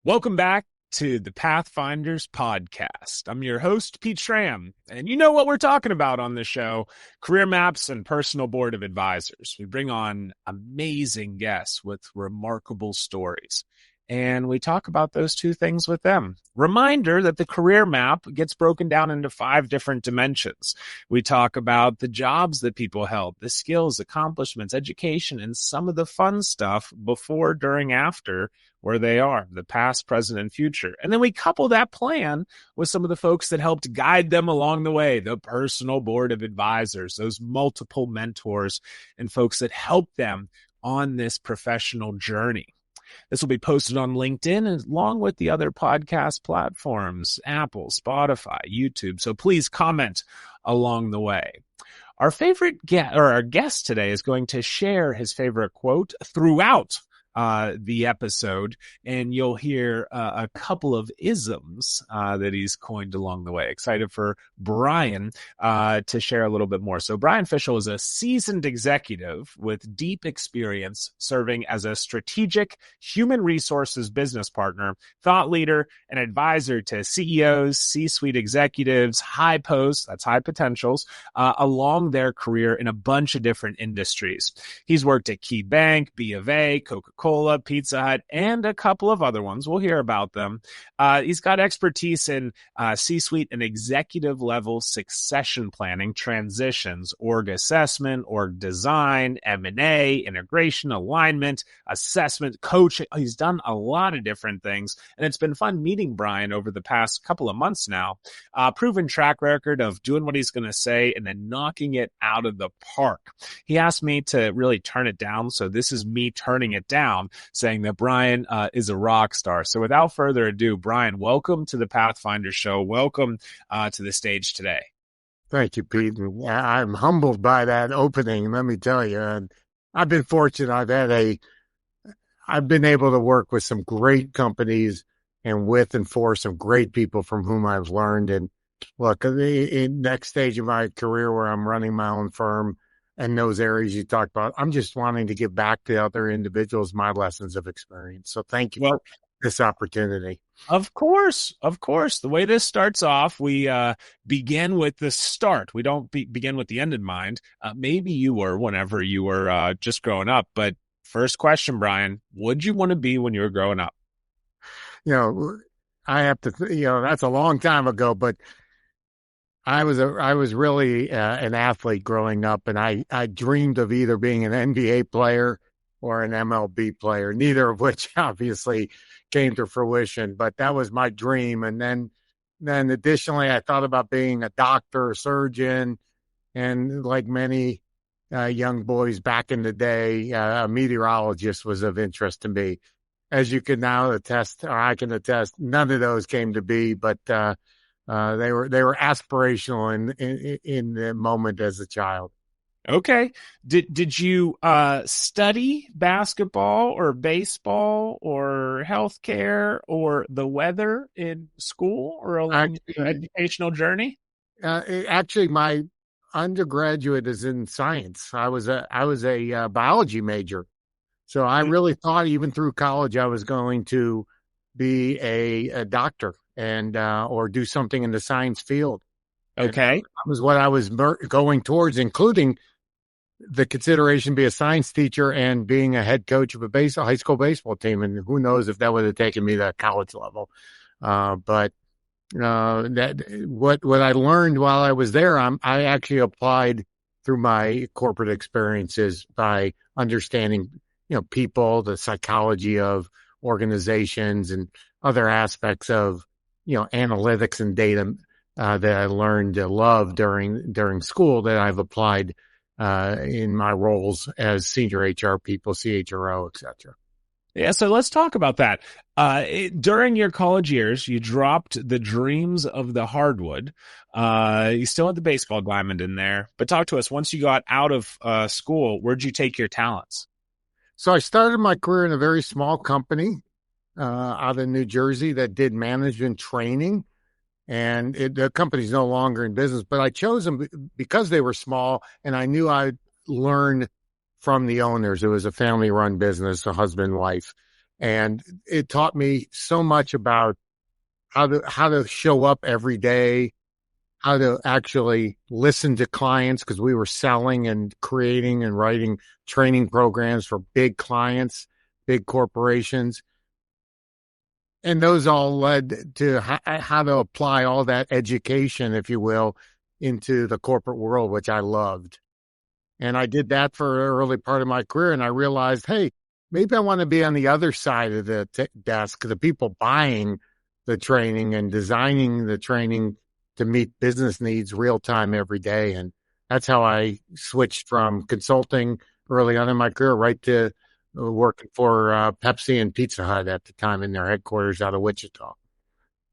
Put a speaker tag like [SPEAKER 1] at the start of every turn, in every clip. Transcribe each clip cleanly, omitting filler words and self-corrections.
[SPEAKER 1] Welcome back to the Pathfinders podcast. I'm your host, Pete Schramm, and you know what we're talking about on this show, career maps and personal board of advisors. We bring on amazing guests with remarkable stories, and we talk about those two things with them. Reminder that the career map gets broken down into 5 different dimensions. We talk about the jobs that people held, the skills, accomplishments, education, and some of the fun stuff before, during, after where they are, the past, present, and future. And then we couple that plan with some of the folks that helped guide them along the way, the personal board of advisors, those multiple mentors and folks that helped them on this professional journey. This will be posted on LinkedIn along with the other podcast platforms, Apple, Spotify, YouTube. So please comment along the way. Our our guest today is going to share his favorite quote throughout the episode, and you'll hear a couple of isms that he's coined along the way. Excited for Brian to share a little bit more. So Brian Fishel is a seasoned executive with deep experience serving as a strategic human resources business partner, thought leader, and advisor to CEOs, C-suite executives, high posts, that's high potentials, along their career in a bunch of different industries. He's worked at Key Bank, B of A, Coca-Cola, Pizza Hut, and a couple of other ones. We'll hear about them. He's got expertise in C-suite and executive level succession planning, transitions, org assessment, org design, M&A, integration, alignment, assessment, coaching. He's done a lot of different things, and it's been fun meeting Brian over the past couple of months now. Proven track record of doing what he's going to say and then knocking it out of the park. He asked me to really turn it down, so this is me turning it down, saying that Brian is a rock star. So without further ado, Brian, welcome to the Pathfinder Show. Welcome to the stage today.
[SPEAKER 2] Thank you, Pete. I'm humbled by that opening, let me tell you. And I've been fortunate. I've been able to work with some great companies and with and for some great people from whom I've learned. And look, in next stage of my career where I'm running my own firm, and those areas you talked about, I'm just wanting to give back to other individuals my lessons of experience. So thank you for this opportunity.
[SPEAKER 1] Of course. The way this starts off, we begin with the start. We don't begin with the end in mind. Maybe you were whenever you were just growing up. But first question, Brian, what'd you want to be when you were growing up?
[SPEAKER 2] I have to, that's a long time ago, but I was really an athlete growing up, and I dreamed of either being an NBA player or an MLB player, neither of which obviously came to fruition, but that was my dream. And then additionally, I thought about being a doctor, a surgeon, and like many young boys back in the day, a meteorologist was of interest to me. As you can now attest, or I can attest, none of those came to be, but they were aspirational in the moment as a child.
[SPEAKER 1] Okay. Did you study basketball or baseball or healthcare or the weather in school or along your educational journey?
[SPEAKER 2] Actually, my undergraduate is in science. I was a biology major, so I really thought even through college I was going to be a doctor and or do something in the science field.
[SPEAKER 1] Okay.
[SPEAKER 2] And that was what I was going towards, including the consideration to be a science teacher and being a head coach of a high school baseball team. And who knows if that would have taken me to college level. But that what I learned while I was there, I actually applied through my corporate experiences by understanding, people, the psychology of organizations and other aspects of, analytics and data that I learned to love during school that I've applied in my roles as senior HR people, CHRO, et cetera.
[SPEAKER 1] Yeah, so let's talk about that. During your college years, you dropped the dreams of the hardwood. You still had the baseball diamond in there, but talk to us. Once you got out of school, where'd you take your talents?
[SPEAKER 2] So I started my career in a very small company out of New Jersey that did management training. And the company's no longer in business, but I chose them because they were small and I knew I'd learn from the owners. It was a family-run business, a husband and wife. And it taught me so much about how to show up every day, how to actually listen to clients because we were selling and creating and writing training programs for big clients, big corporations. And those all led to how to apply all that education, if you will, into the corporate world, which I loved. And I did that for an early part of my career. And I realized, hey, maybe I want to be on the other side of the desk, the people buying the training and designing the training to meet business needs real time every day. And that's how I switched from consulting early on in my career right to working for Pepsi and Pizza Hut at the time in their headquarters out of Wichita.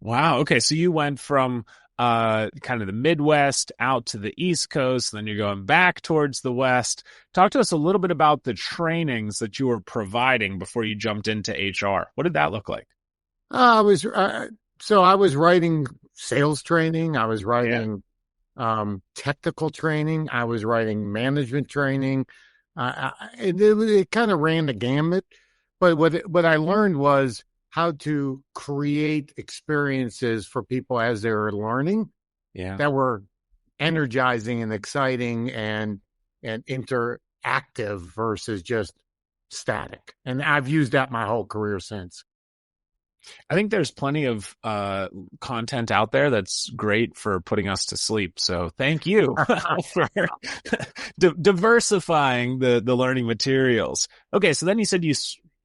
[SPEAKER 1] Wow. Okay. So you went from kind of the Midwest out to the East Coast, then you're going back towards the West. Talk to us a little bit about the trainings that you were providing before you jumped into HR. What did that look like?
[SPEAKER 2] I was so I was writing sales training. I was
[SPEAKER 1] Yeah.
[SPEAKER 2] writing technical training. I was writing management training. It kind of ran the gamut. But what I learned was how to create experiences for people as they were learning
[SPEAKER 1] Yeah.
[SPEAKER 2] that were energizing and exciting and interactive versus just static. And I've used that my whole career since.
[SPEAKER 1] I think there's plenty of content out there that's great for putting us to sleep. So thank you for diversifying the learning materials. Okay, so then you said you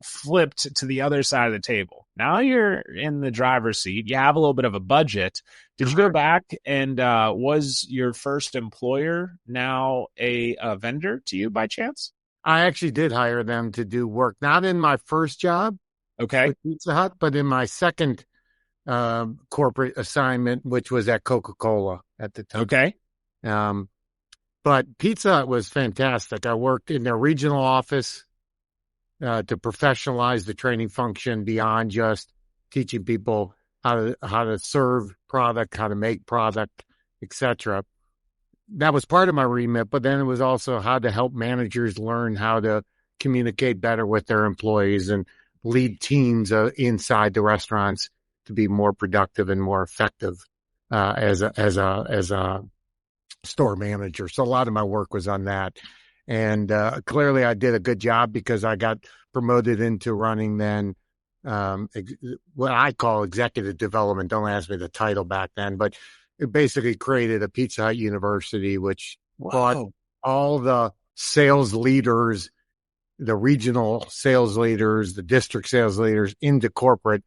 [SPEAKER 1] flipped to the other side of the table. Now you're in the driver's seat. You have a little bit of a budget. Did you go back and was your first employer now a vendor to you by chance?
[SPEAKER 2] I actually did hire them to do work, not in my first job
[SPEAKER 1] Okay.
[SPEAKER 2] with Pizza Hut, but in my second corporate assignment, which was at Coca-Cola at the time.
[SPEAKER 1] Okay.
[SPEAKER 2] Um, but Pizza Hut was fantastic. I worked in their regional office to professionalize the training function beyond just teaching people how to serve product, how to make product, etc. That was part of my remit, but then it was also how to help managers learn how to communicate better with their employees and lead teams inside the restaurants to be more productive and more effective as a store manager. So a lot of my work was on that, and clearly I did a good job because I got promoted into running then what I call executive development. Don't ask me the title back then, but it basically created a Pizza Hut University, which brought
[SPEAKER 1] Whoa.
[SPEAKER 2] all the sales leaders, the regional sales leaders, the district sales leaders into corporate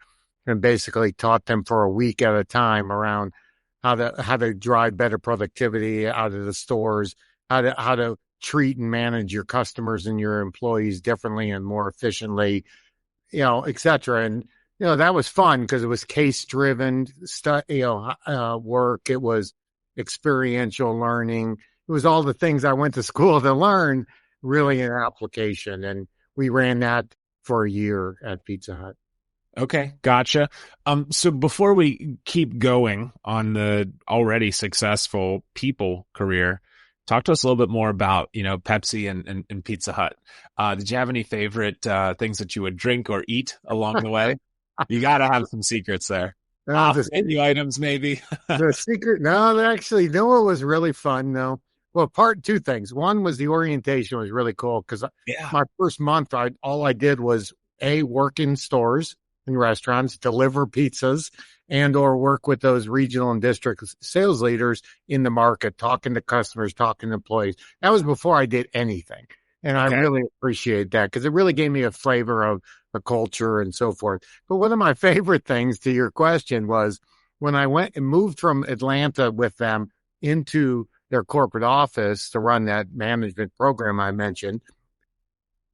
[SPEAKER 2] and basically taught them for a week at a time around how to drive better productivity out of the stores, how to treat and manage your customers and your employees differently and more efficiently, et cetera. And, that was fun because it was case driven, work. It was experiential learning. It was all the things I went to school to learn really in application. And we ran that for a year at Pizza Hut.
[SPEAKER 1] Okay, gotcha. So before we keep going on the already successful people career, talk to us a little bit more about, Pepsi and Pizza Hut. Did you have any favorite things that you would drink or eat along the way? You got to have some secrets there.
[SPEAKER 2] Uh,
[SPEAKER 1] Off
[SPEAKER 2] the,
[SPEAKER 1] menu items, maybe.
[SPEAKER 2] the secret, no, actually, what was really fun, though? Well, two things. One was the orientation was really cool because
[SPEAKER 1] Yeah.
[SPEAKER 2] my first month, all I did was work in stores and restaurants, deliver pizzas, and or work with those regional and district sales leaders in the market, talking to customers, talking to employees. That was before I did anything. And I
[SPEAKER 1] Okay.
[SPEAKER 2] really appreciate that because it really gave me a flavor of the culture and so forth. But one of my favorite things to your question was when I went and moved from Atlanta with them into their corporate office to run that management program I mentioned.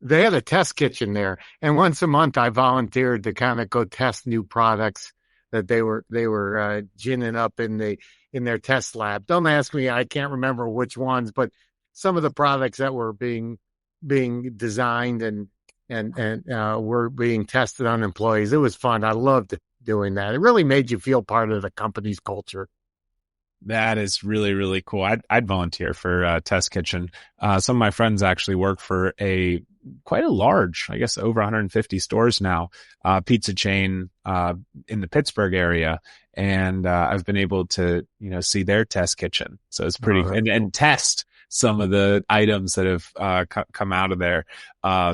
[SPEAKER 2] They had a test kitchen there, and once a month I volunteered to kind of go test new products that they were ginning up in their test lab. Don't ask me, I can't remember which ones, but some of the products that were being designed and were being tested on employees. It was fun. I loved doing that. It really made you feel part of the company's culture.
[SPEAKER 1] That is really, really cool. I'd volunteer for Test Kitchen. Some of my friends actually work for quite a large, I guess over 150 stores now, pizza chain in the Pittsburgh area. And I've been able to, see their test kitchen. So it's pretty, and test some of the items that have come out of there.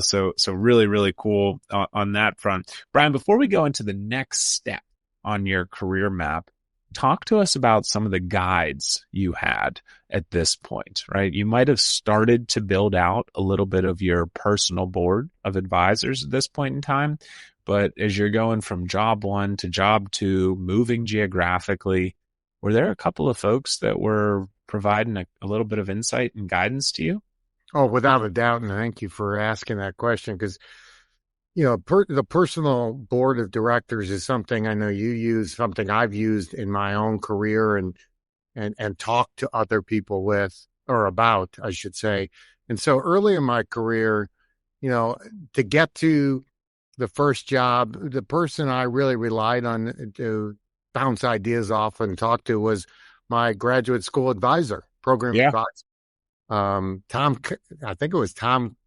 [SPEAKER 1] So really, really cool on that front. Brian, before we go into the next step on your career map, talk to us about some of the guides you had at this point, right? You might have started to build out a little bit of your personal board of advisors at this point in time, but as you're going from job one to job two, moving geographically, were there a couple of folks that were providing a little bit of insight and guidance to you?
[SPEAKER 2] Oh, without a doubt. And thank you for asking that question because the personal board of directors is something I know you use, something I've used in my own career and talked to other people with or about, I should say. And so early in my career, to get to the first job, the person I really relied on to bounce ideas off and talk to was my graduate school advisor, program advisor. Tom, I think it was Tom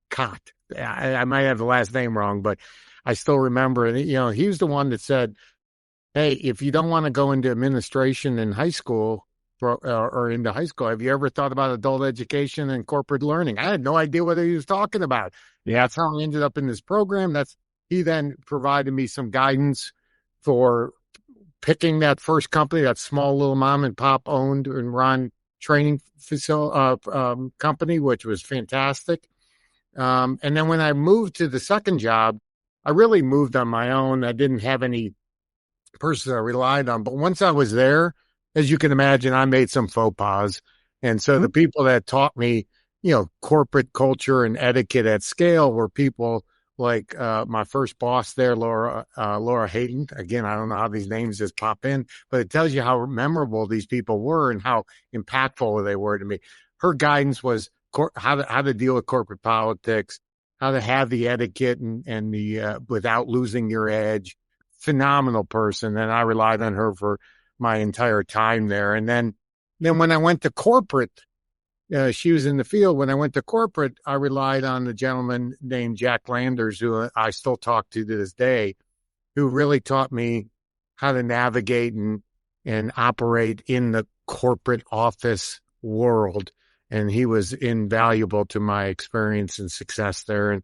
[SPEAKER 2] Cott. I might have the last name wrong, but I still remember. And, he was the one that said, hey, if you don't want to go into administration in high school or into high school, have you ever thought about adult education and corporate learning? I had no idea what he was talking about. Yeah, that's how I ended up in this program. He then provided me some guidance for picking that first company, that small little mom and pop owned and run training company, which was fantastic. And then when I moved to the second job, I really moved on my own. I didn't have any person I relied on. But once I was there, as you can imagine, I made some faux pas. And so the people that taught me, corporate culture and etiquette at scale were people like my first boss there, Laura Hayden. Again, I don't know how these names just pop in, but it tells you how memorable these people were and how impactful they were to me. Her guidance was how to deal with corporate politics, how to have the etiquette and the without losing your edge. Phenomenal person, and I relied on her for my entire time there. And then when I went to corporate, she was in the field. When I went to corporate, I relied on the gentleman named Jack Landers, who I still talk to this day, who really taught me how to navigate and operate in the corporate office world. And he was invaluable to my experience and success there. And,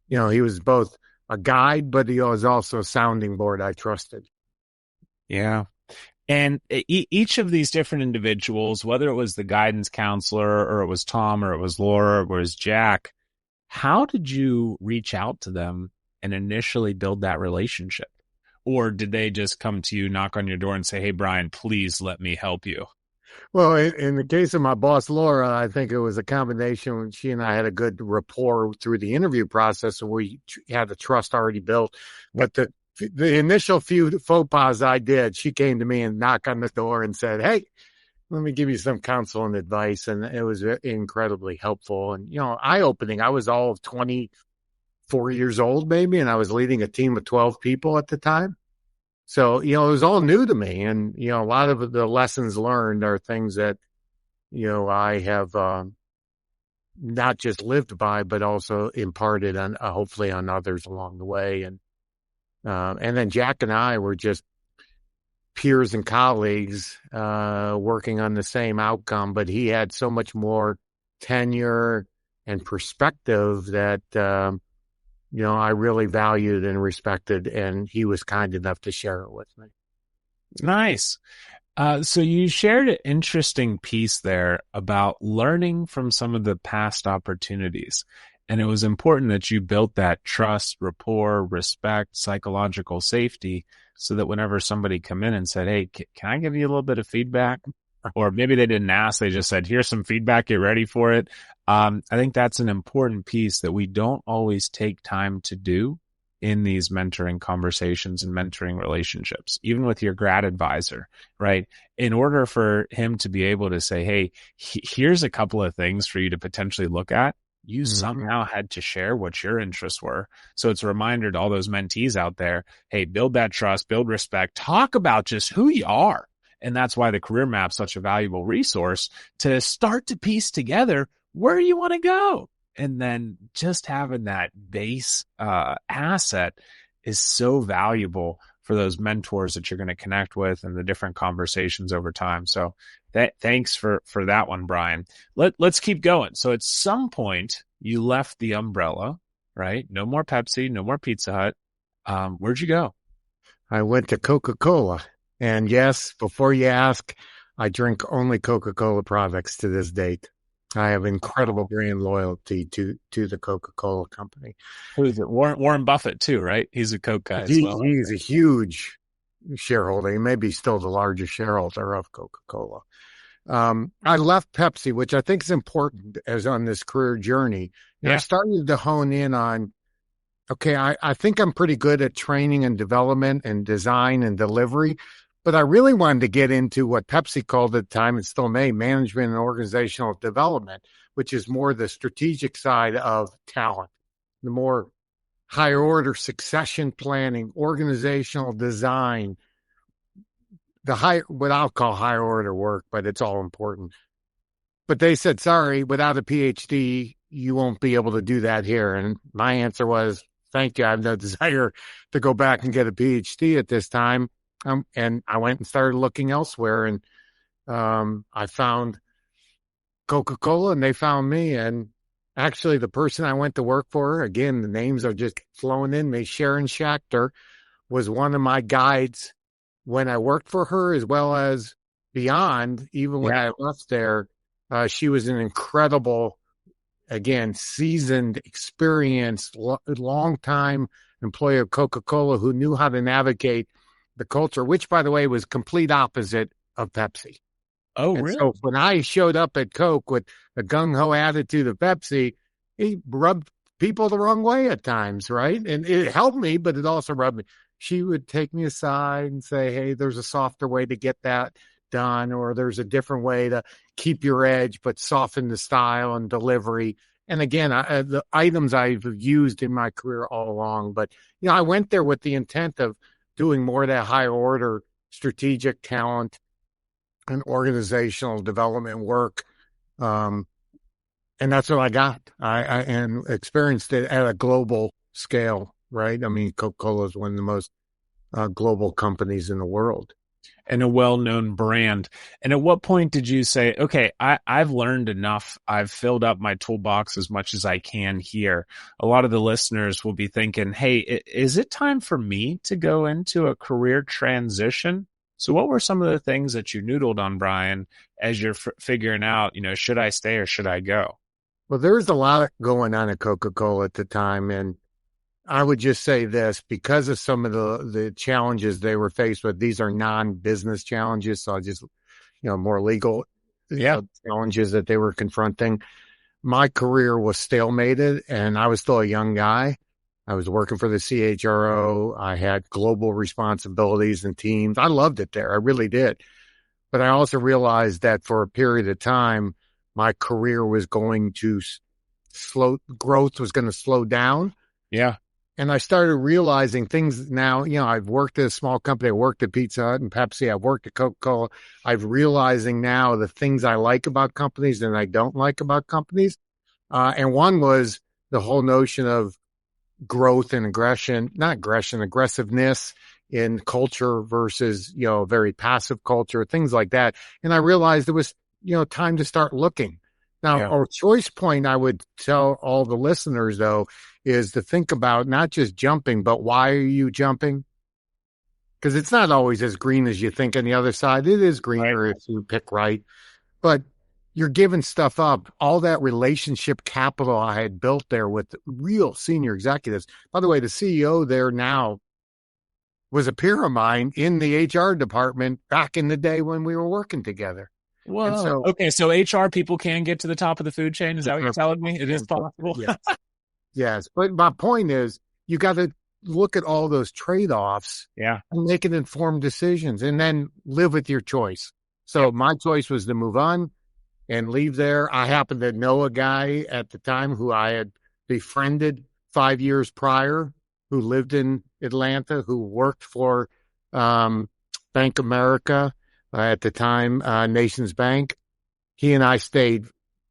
[SPEAKER 2] he was both a guide, but he was also a sounding board I trusted.
[SPEAKER 1] Yeah. And each of these different individuals, whether it was the guidance counselor or it was Tom or it was Laura or it was Jack, how did you reach out to them and initially build that relationship? Or did they just come to you, knock on your door and say, hey, Brian, please let me help you?
[SPEAKER 2] Well, in the case of my boss, Laura, I think it was a combination. She and I had a good rapport through the interview process, and we had the trust already built. But the initial few faux pas I did, she came to me and knocked on the door and said, hey, let me give you some counsel and advice. And it was incredibly helpful and, eye-opening. I was all of 24 years old, maybe, and I was leading a team of 12 people at the time. So, it was all new to me. And, a lot of the lessons learned are things that, I have not just lived by, but also imparted on, hopefully on others along the way. And then Jack and I were just peers and colleagues working on the same outcome, but he had so much more tenure and perspective that, I really valued and respected, and he was kind enough to share it with me.
[SPEAKER 1] Nice. So you shared an interesting piece there about learning from some of the past opportunities. And it was important that you built that trust, rapport, respect, psychological safety, so that whenever somebody come in and said, hey, can I give you a little bit of feedback? Or maybe they didn't ask, they just said, here's some feedback, get ready for it. I think that's an important piece that we don't always take time to do in these mentoring conversations and mentoring relationships, even with your grad advisor, right? In order for him to be able to say, hey, here's a couple of things for you to potentially look at, you somehow had to share what your interests were. So it's a reminder to all those mentees out there, hey, build that trust, build respect, talk about just who you are And that's why the career map's such a valuable resource to start to piece together where you want to go. And then just having that base asset is so valuable for those mentors that you're going to connect with and the different conversations over time. So thanks for that one, Brian. Let's keep going. So at some point you left the umbrella, right? No more Pepsi, no more Pizza Hut. Where'd you go?
[SPEAKER 2] I went to Coca-Cola. And yes, before you ask, I drink only Coca-Cola products to this date. I have incredible brand loyalty to the Coca-Cola company.
[SPEAKER 1] Who is it? Warren Buffett too, right? He's a Coke guy as well.
[SPEAKER 2] He's a huge shareholder. He may be still the largest shareholder of Coca-Cola. I left Pepsi, which I think is important as on this career journey. And I started to hone in on, okay, I think I'm pretty good at training and development and design and delivery, but I really wanted to get into what Pepsi called at the time, and still may, management and organizational development, which is more the strategic side of talent, the more higher order succession planning, organizational design, what I'll call higher order work, but it's all important. But they said, sorry, without a PhD, you won't be able to do that here. And my answer was, thank you. I have no desire to go back and get a PhD at this time. And I went and started looking elsewhere, and I found Coca-Cola, and they found me. And actually, the person I went to work for, again, the names are just flowing in me. Sharon Schachter was one of my guides when I worked for her, as well as beyond. Even when I left there, she was an incredible, again, seasoned, experienced, long-time employee of Coca-Cola who knew how to navigate the culture, which, by the way, was complete opposite of Pepsi.
[SPEAKER 1] Oh,
[SPEAKER 2] and
[SPEAKER 1] really?
[SPEAKER 2] So when I showed up at Coke with the gung-ho attitude of Pepsi, he rubbed people the wrong way at times, right? And it helped me, but it also rubbed me. She would take me aside and say, hey, there's a softer way to get that done, or there's a different way to keep your edge, but soften the style and delivery. And again, the items I've used in my career all along, but I went there with the intent of doing more of that higher order strategic talent and organizational development work. And that's what I got. I and experienced it at a global scale, right? I mean, Coca-Cola is one of the most global companies in the world.
[SPEAKER 1] And a well-known brand. And at what point did you say, okay, I've learned enough. I've filled up my toolbox as much as I can here. A lot of the listeners will be thinking, hey, is it time for me to go into a career transition? So what were some of the things that you noodled on, Brian, as you're figuring out, should I stay or should I go?
[SPEAKER 2] Well, there was a lot going on at Coca-Cola at the time. And I would just say this, because of some of the challenges they were faced with. These are non-business challenges, so I just, more legal challenges that they were confronting. My career was stalemated, and I was still a young guy. I was working for the CHRO. I had global responsibilities and teams. I loved it there. I really did. But I also realized that for a period of time, my career was going to growth was going to slow down.
[SPEAKER 1] Yeah.
[SPEAKER 2] And I started realizing things now. I've worked at a small company. I worked at Pizza Hut and Pepsi. I've worked at Coca-Cola. I'm realizing now the things I like about companies and I don't like about companies. And one was the whole notion of growth and aggressiveness in culture versus, very passive culture, things like that. And I realized it was, time to start looking. Now, a choice point I would tell all the listeners, though, is to think about not just jumping, but why are you jumping? Because it's not always as green as you think on the other side. It is greener if you pick right. But you're giving stuff up. All that relationship capital I had built there with real senior executives. By the way, the CEO there now was a peer of mine in the HR department back in the day when we were working together.
[SPEAKER 1] Well, so HR people can get to the top of the food chain. Is that what you're telling me? It is possible.
[SPEAKER 2] Yes. But my point is, you got to look at all those trade-offs and make an informed decisions and then live with your choice. So my choice was to move on and leave there. I happened to know a guy at the time who I had befriended 5 years prior, who lived in Atlanta, who worked for Bank of America. at the time, Nations Bank. He and I stayed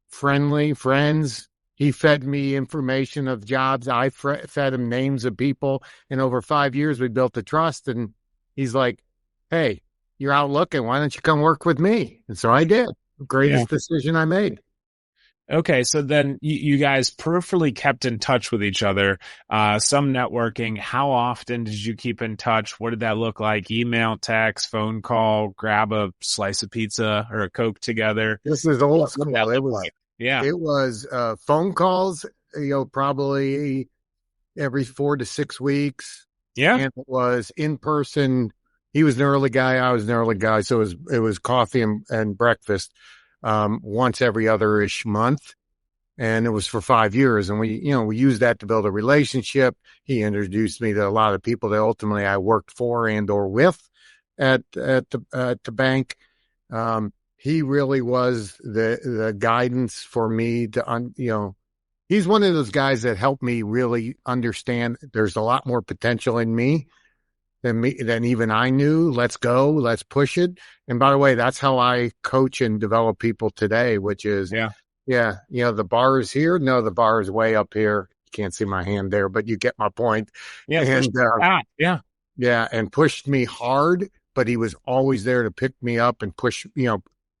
[SPEAKER 2] friendly, friends. He fed me information of jobs. I fed him names of people. And over 5 years, we built a trust. And he's like, hey, you're out looking. Why don't you come work with me? And so I did.
[SPEAKER 1] Yeah.
[SPEAKER 2] Greatest decision I made.
[SPEAKER 1] Okay, so then you guys peripherally kept in touch with each other, some networking. How often did you keep in touch? What did that look like? Email, text, phone call, grab a slice of pizza or a Coke together?
[SPEAKER 2] This is old
[SPEAKER 1] What did that
[SPEAKER 2] school.
[SPEAKER 1] look like? Yeah.
[SPEAKER 2] It was phone calls, probably every 4 to 6 weeks.
[SPEAKER 1] Yeah.
[SPEAKER 2] And it was in person. He was an early guy. I was an early guy. So it was coffee and breakfast, once every other ish month. And it was for 5 years. And we used that to build a relationship. He introduced me to a lot of people that ultimately I worked for and or with at the bank. He really was the guidance for me to, he's one of those guys that helped me really understand there's a lot more potential in me than even I knew. Let's go. Let's push it. And by the way, that's how I coach and develop people today, which is, yeah, the bar is here. No, the bar is way up here. You can't see my hand there, but you get my point.
[SPEAKER 1] Yeah.
[SPEAKER 2] And yeah, and pushed me hard, but he was always there to pick me up and push,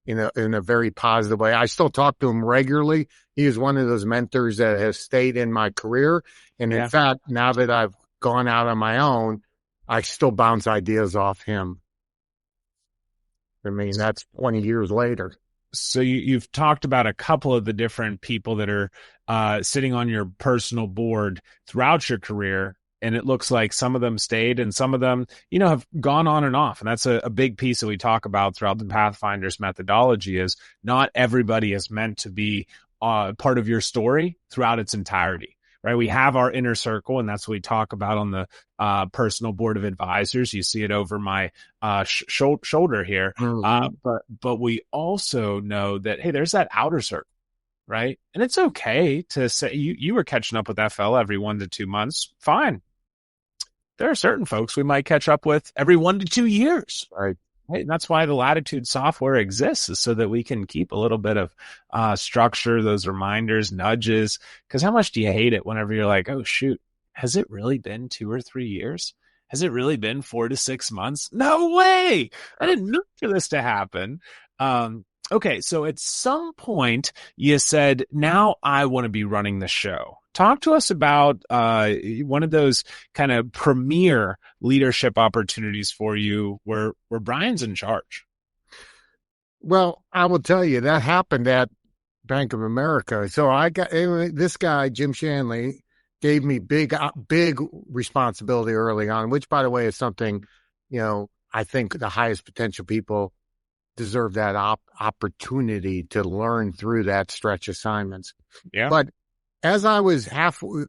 [SPEAKER 2] in a very positive way. I still talk to him regularly. He is one of those mentors that has stayed in my career. And in fact, now that I've gone out on my own, I still bounce ideas off him. I mean, that's 20 years later.
[SPEAKER 1] So you've talked about a couple of the different people that are sitting on your personal board throughout your career. And it looks like some of them stayed and some of them, have gone on and off. And that's a big piece that we talk about throughout the Pathfinders methodology is not everybody is meant to be part of your story throughout its entirety, right? We have our inner circle, and that's what we talk about on the personal board of advisors. You see it over my shoulder here. But we also know that, hey, there's that outer circle. Right. And it's okay to say you were catching up with that fella every 1 to 2 months. Fine. There are certain folks we might catch up with every 1 to 2 years.
[SPEAKER 2] Right.
[SPEAKER 1] And that's why the Latitude software exists, is so that we can keep a little bit of structure, those reminders, nudges. Because how much do you hate it whenever you're like, oh, shoot, has it really been 2 or 3 years? Has it really been 4 to 6 months? No way. I didn't mean for this to happen. Okay, so at some point you said, now I want to be running the show. Talk to us about one of those kind of premier leadership opportunities for you where Brian's in charge.
[SPEAKER 2] Well, I will tell you, that happened at Bank of America. So I got this guy, Jim Shanley, gave me big responsibility early on, which, by the way, is something, I think the highest potential people deserve that opportunity to learn through that stretch assignments.
[SPEAKER 1] Yeah.
[SPEAKER 2] But as I was halfway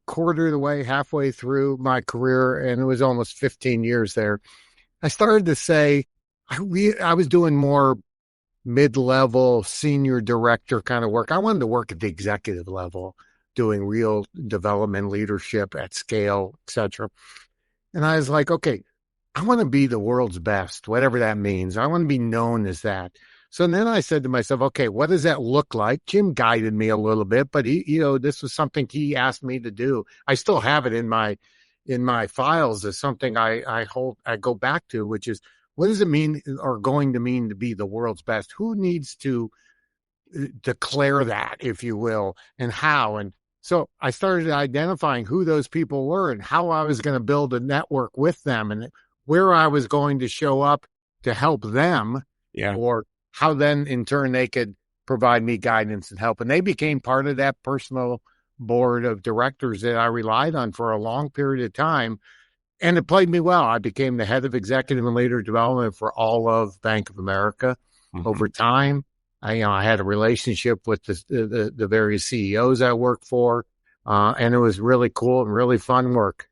[SPEAKER 2] through my career, and it was almost 15 years there, I started to say I was doing more mid-level senior director kind of work. I wanted to work at the executive level, doing real development, leadership at scale, etc. And I was like, okay, I want to be the world's best, whatever that means. I want to be known as that. So then I said to myself, okay, what does that look like? Jim guided me a little bit, but he, this was something he asked me to do. I still have it in my files as something I go back to, which is, what does it mean or going to mean to be the world's best? Who needs to declare that, if you will, and how? And so I started identifying who those people were and how I was going to build a network with them and where I was going to show up to help them, or how then in turn they could provide me guidance and help. And they became part of that personal board of directors that I relied on for a long period of time. And it played me well. I became the head of executive and leader development for all of Bank of America. Over time. I had a relationship with the various CEOs I worked for, and it was really cool and really fun work.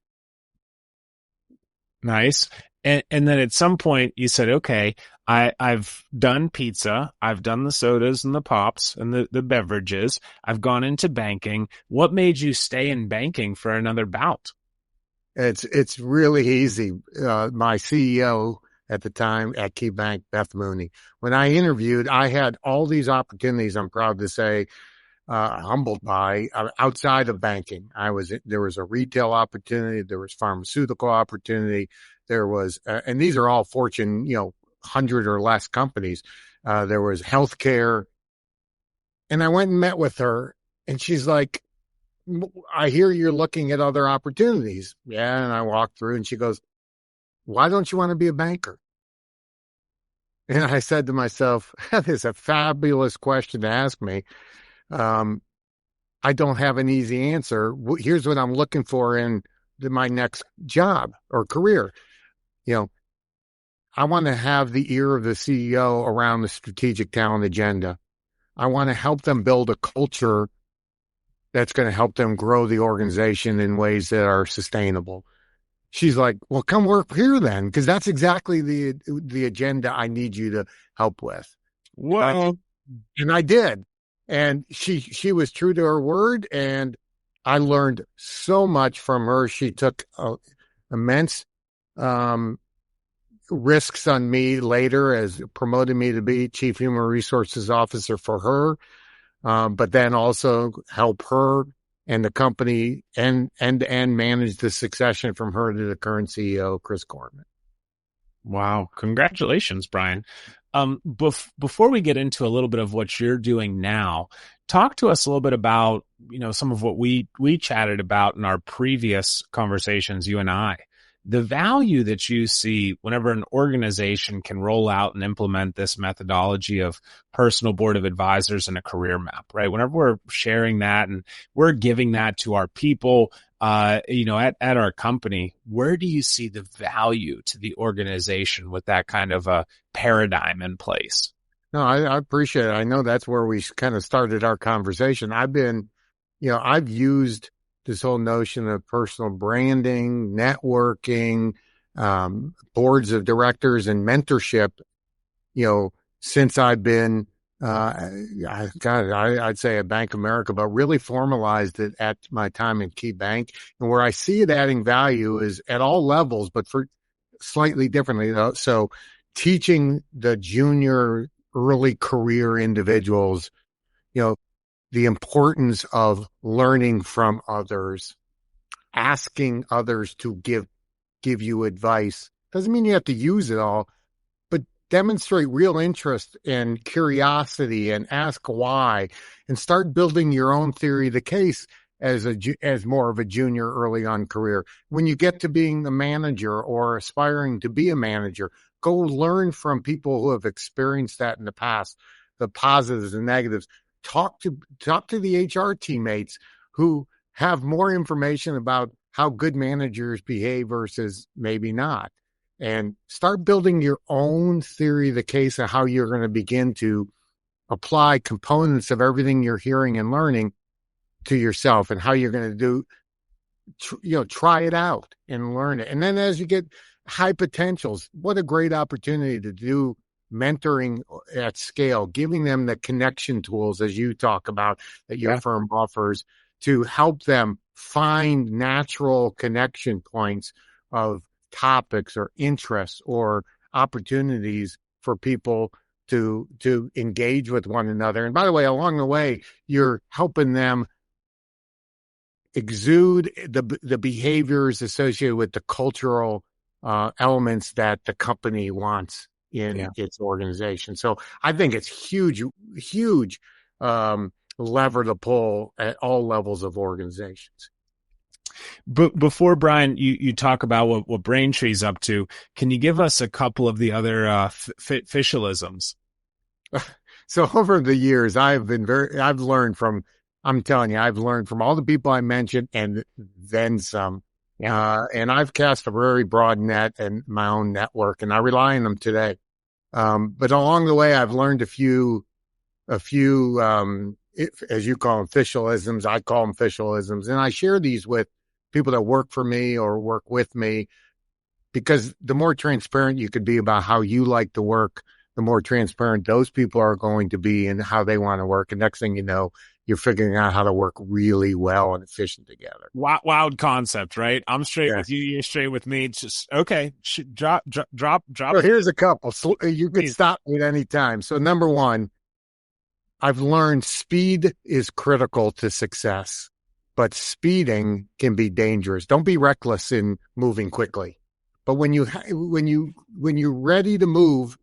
[SPEAKER 1] Nice. And then at some point you said, okay, I've done pizza. I've done the sodas and the pops and the beverages. I've gone into banking. What made you stay in banking for another bout?
[SPEAKER 2] It's really easy. My CEO at the time at KeyBank, Beth Mooney. When I interviewed, I had all these opportunities, I'm proud to say, humbled by outside of banking. There was a retail opportunity. There was pharmaceutical opportunity. There was, and these are all Fortune, 100 or less companies. There was healthcare. And I went and met with her, and she's like, I hear you're looking at other opportunities. Yeah. And I walked through, and she goes, why don't you want to be a banker? And I said to myself, that is a fabulous question to ask me. I don't have an easy answer. Here's what I'm looking for in my next job or career. I want to have the ear of the CEO around the strategic talent agenda. I want to help them build a culture that's going to help them grow the organization in ways that are sustainable. She's like, well, come work here then, because that's exactly the agenda I need you to help with.
[SPEAKER 1] Whoa.
[SPEAKER 2] And I did. And she was true to her word, and I learned so much from her. She took immense risks on me later, as promoted me to be Chief Human Resources Officer for her, but then also help her and the company end to end manage the succession from her to the current CEO, Chris Gorman.
[SPEAKER 1] Wow. Congratulations, Brian. Before we get into a little bit of what you're doing now, talk to us a little bit about, some of what we chatted about in our previous conversations, you and I. The value that you see whenever an organization can roll out and implement this methodology of personal board of advisors and a career map, right? Whenever we're sharing that and we're giving that to our people, at our company, where do you see the value to the organization with that kind of a paradigm in place?
[SPEAKER 2] No, I appreciate it. I know that's where we kind of started our conversation. I've used this whole notion of personal branding, networking, boards of directors, and mentorship, since I've been, I'd say at Bank of America, but really formalized it at my time in Key Bank. And where I see it adding value is at all levels, but for slightly differently. So teaching the junior, early career individuals, the importance of learning from others, asking others to give you advice. Doesn't mean you have to use it all, but demonstrate real interest and curiosity and ask why, and start building your own theory of the case as more of a junior early on career. When you get to being the manager or aspiring to be a manager, go learn from people who have experienced that in the past, the positives and negatives. Talk to the HR teammates who have more information about how good managers behave versus maybe not, and start building your own theory of the case of how you're going to begin to apply components of everything you're hearing and learning to yourself, and how you're going to try it out and learn it. And then as you get high potentials, what a great opportunity to do mentoring at scale, giving them the connection tools, as you talk about, that your firm offers, to help them find natural connection points of topics or interests or opportunities for people to engage with one another. And by the way, along the way, you're helping them exude the behaviors associated with the cultural elements that the company wants in its organization. So I think it's huge lever to pull at all levels of organizations.
[SPEAKER 1] But before, Brian, you talk about what Braintree's up to, can you give us a couple of the other Fishelisms?
[SPEAKER 2] So over the years, I've learned from all the people I mentioned and then some. And I've cast a very broad net in my own network, and I rely on them today. But along the way, I've learned a few, as you call them, Fishelisms. I call them Fishelisms. And I share these with people that work for me or work with me, because the more transparent you could be about how you like to work, the more transparent those people are going to be in how they want to work. And next thing you know, you're figuring out how to work really well and efficient together.
[SPEAKER 1] Wild concept, right? I'm straight
[SPEAKER 2] Yeah.
[SPEAKER 1] with you. You're straight with me. It's just okay. Drop.
[SPEAKER 2] So here's a couple. So you could
[SPEAKER 1] Please.
[SPEAKER 2] stop me at any time. So number one, I've learned speed is critical to success, but speeding can be dangerous. Don't be reckless in moving quickly. But when you're ready to move,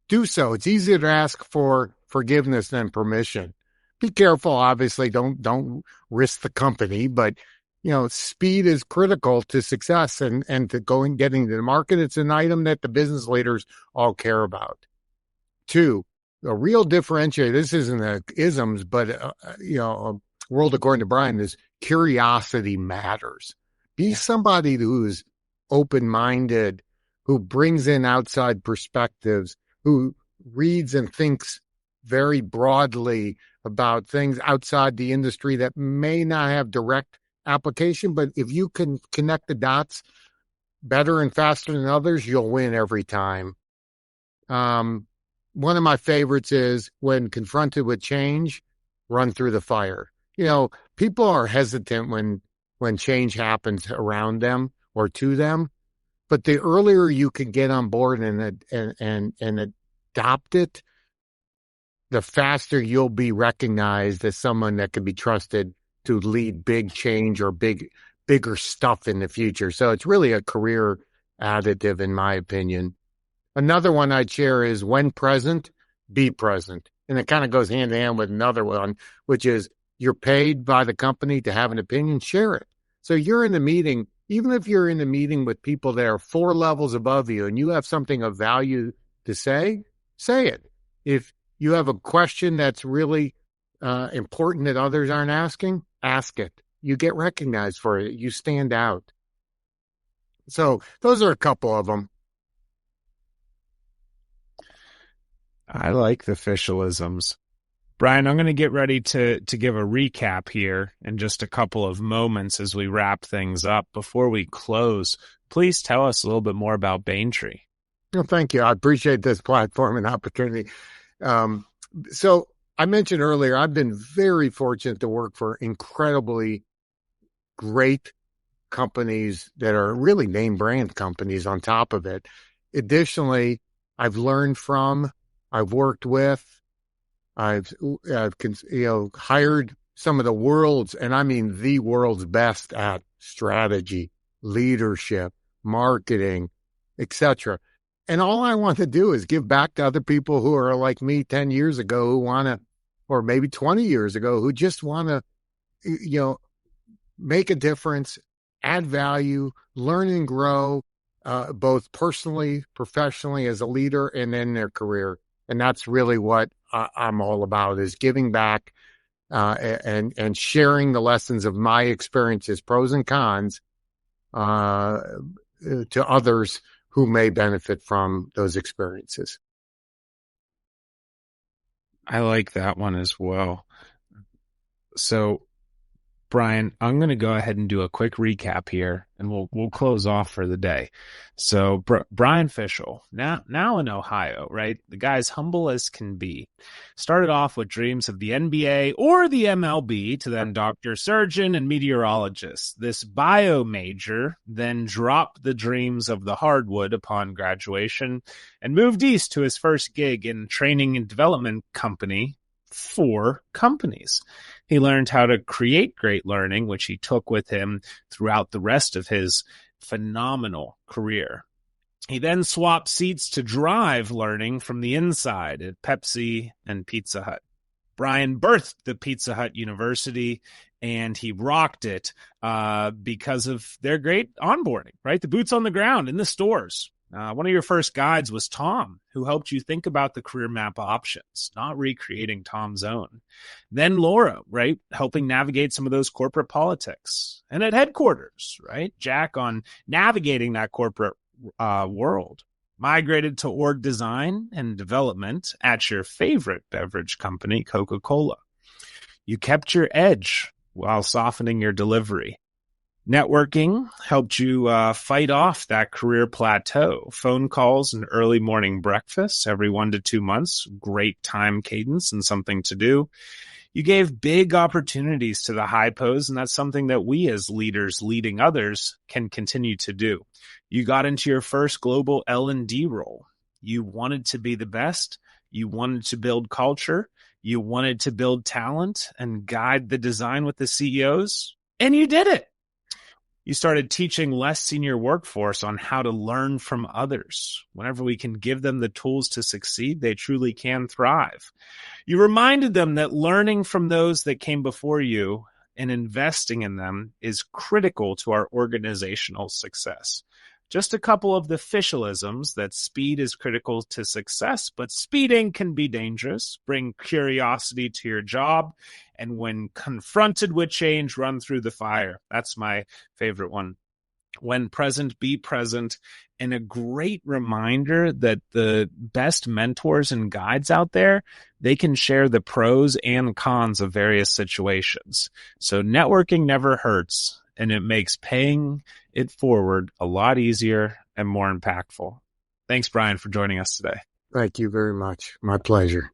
[SPEAKER 2] do so. It's easier to ask for forgiveness than permission. Be careful, obviously. Don't risk the company, but speed is critical to success and to getting to the market. It's an item that the business leaders all care about. Two, a real differentiator. This isn't a isms, but a world according to Brian is curiosity matters. Be somebody who's open-minded, who brings in outside perspectives, who reads and thinks very broadly about things outside the industry that may not have direct application, but if you can connect the dots better and faster than others, you'll win every time. One of my favorites is when confronted with change, run through the fire. People are hesitant when change happens around them or to them, but the earlier you can get on board and adopt it, the faster you'll be recognized as someone that can be trusted to lead big change or bigger stuff in the future. So it's really a career additive, in my opinion. Another one I'd share is when present, be present. And it kind of goes hand in hand with another one, which is you're paid by the company to have an opinion, share it. So you're in a meeting, even if you're in a meeting with people that are 4 levels above you and you have something of value to say it. If you have a question that's really important that others aren't asking, ask it. You get recognized for it. You stand out. So those are a couple of them.
[SPEAKER 1] I like the Fishelisms. Brian, I'm going to get ready to give a recap here in just a couple of moments as we wrap things up. Before we close, please tell us a little bit more about Baintree.
[SPEAKER 2] Well, thank you. I appreciate this platform and opportunity. So I mentioned earlier, I've been very fortunate to work for incredibly great companies that are really name brand companies on top of it. Additionally, I've learned from, I've worked with, I've hired some of the world's, and I mean the world's best at strategy, leadership, marketing, etc. And all I want to do is give back to other people who are like me 10 years ago who want to, or maybe 20 years ago, who just want to, make a difference, add value, learn and grow, both personally, professionally as a leader and in their career. And that's really what I'm all about, is giving back and sharing the lessons of my experiences, pros and cons, to others who may benefit from those experiences.
[SPEAKER 1] I like that one as well. So, Brian, I'm going to go ahead and do a quick recap here, and we'll close off for the day. So, Brian Fishel, now in Ohio, right? The guy's humble as can be. Started off with dreams of the NBA or the MLB, to then doctor, surgeon, and meteorologist. This bio major then dropped the dreams of the hardwood upon graduation and moved east to his first gig in training and development company for companies. He learned how to create great learning, which he took with him throughout the rest of his phenomenal career. He then swapped seats to drive learning from the inside at Pepsi and Pizza Hut. Brian birthed the Pizza Hut University, and he rocked it because of their great onboarding, right? The boots on the ground in the stores. One of your first guides was Tom, who helped you think about the career map options, not recreating Tom's own. Then Laura, right, helping navigate some of those corporate politics. And at headquarters, right, Jack on navigating that corporate world. Migrated to org design and development at your favorite beverage company, Coca-Cola. You kept your edge while softening your delivery. Networking helped you fight off that career plateau. Phone calls and early morning breakfasts every 1 to 2 months. Great time cadence and something to do. You gave big opportunities to the hypos, and that's something that we as leaders leading others can continue to do. You got into your first global L&D role. You wanted to be the best. You wanted to build culture. You wanted to build talent and guide the design with the CEOs, and you did it. You started teaching less senior workforce on how to learn from others. Whenever we can give them the tools to succeed, they truly can thrive. You reminded them that learning from those that came before you and investing in them is critical to our organizational success. Just a couple of the Fischelisms that speed is critical to success, but speeding can be dangerous. Bring curiosity to your job, and when confronted with change, run through the fire. That's my favorite one. When present, be present, and a great reminder that the best mentors and guides out there, they can share the pros and cons of various situations. So networking never hurts, and it makes paying it forward a lot easier and more impactful. Thanks, Brian, for joining us today.
[SPEAKER 2] Thank you very much. My pleasure.